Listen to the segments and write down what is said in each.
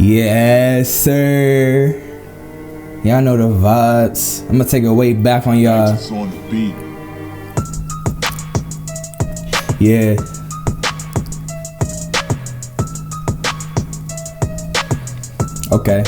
Yes, sir. Y'all know the vibes. I'm gonna take it way back on y'all. On the beat. Yeah. Okay.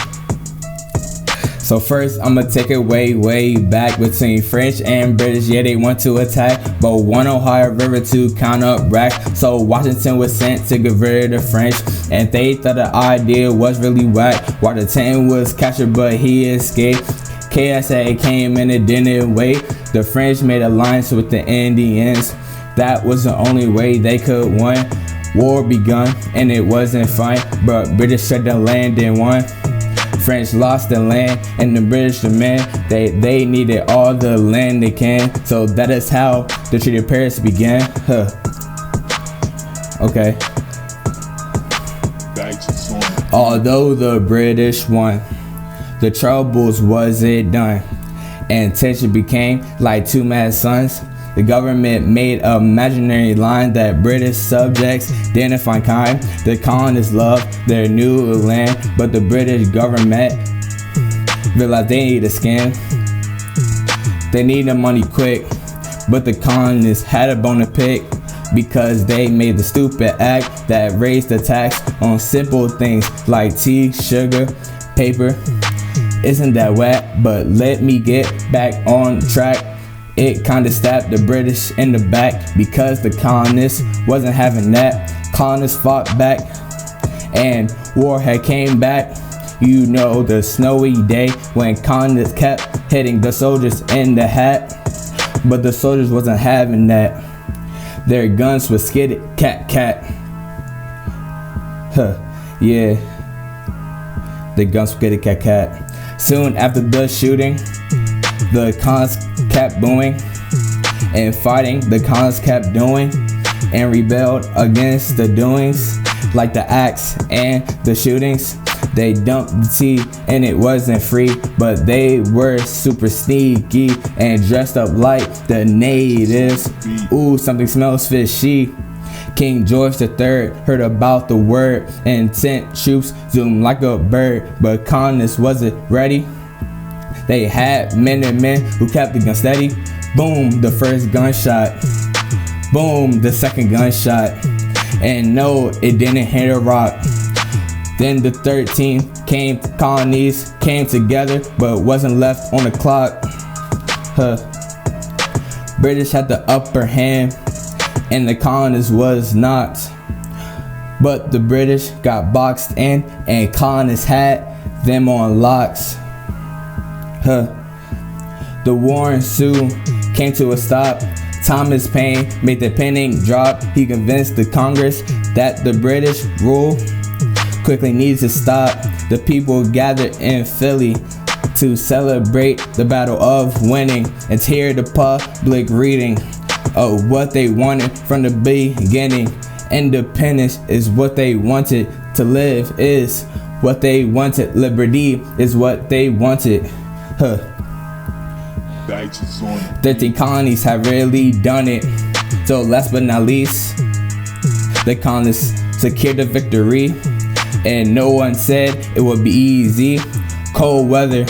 So first, I'ma take it way back between French and British. Yeah, they want to attack, but one Ohio River to counteract. So Washington was sent to get rid of the French, and they thought the idea was really whack. Washington was captured, but he escaped. KSA came and it didn't wait. The French made alliance with the Indians. That was the only way they could win. War begun, and it wasn't fun, but British shut the land and won. French lost the land, and the British demand they needed all the land they can. So that is how the Treaty of Paris began. Okay. Although the British won, the troubles wasn't done, and tension became like two mad sons. The government made an imaginary line that British subjects didn't find kind. The colonists loved their new land, but the British government realized they needed a scam. They needed money quick, but the colonists had a bone to pick, because they made the stupid act that raised the tax on simple things like tea, sugar, paper. Isn't that whack? But let me get back on track. It kinda stabbed the British in the back, because the colonists wasn't having that. Colonists fought back, and war had came back. You know, the snowy day when colonists kept hitting the soldiers in the hat, but the soldiers wasn't having that. Their guns was skidded cat. Yeah, the guns were skidded cat. Soon after the shooting, the cons kept booing and fighting. The cons kept doing and rebelled against the doings, like the acts and the shootings. They dumped the tea and it wasn't free, but they were super sneaky and dressed up like the natives. Ooh, something smells fishy. King George III heard about the word and sent troops zoom like a bird, but colonists wasn't ready. They had men who kept the gun steady. Boom, the first gunshot. Boom, the second gunshot. And no, it didn't hit a rock. Then the 13 colonies came together, but wasn't left on the clock. British had the upper hand, and the colonists was not. But the British got boxed in, and colonists had them on locks. The war ensued, came to a stop. Thomas Paine made the penning drop. He convinced the Congress that the British rule quickly needs to stop. The people gathered in Philly to celebrate the battle of winning and hear the public reading of what they wanted from the beginning. Independence is what they wanted. To live is what they wanted. Liberty is what they wanted. 13 colonies have really done it. So last but not least, the colonists secured the victory, and no one said it would be easy. Cold weather,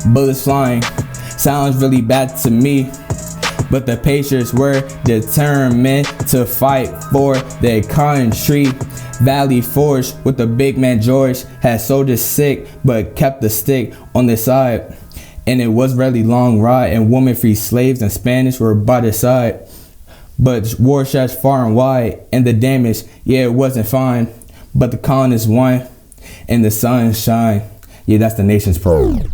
bullets flying, sounds really bad to me, but the Patriots were determined to fight for their country. Valley Forge with the big man George had soldiers sick, but kept the stick on their side. And it was really long ride, and women free slaves and Spanish were by their side. But war stretched far and wide, and the damage, yeah, it wasn't fine. But the colonists won, and the sun shine. Yeah, that's the nation's pride.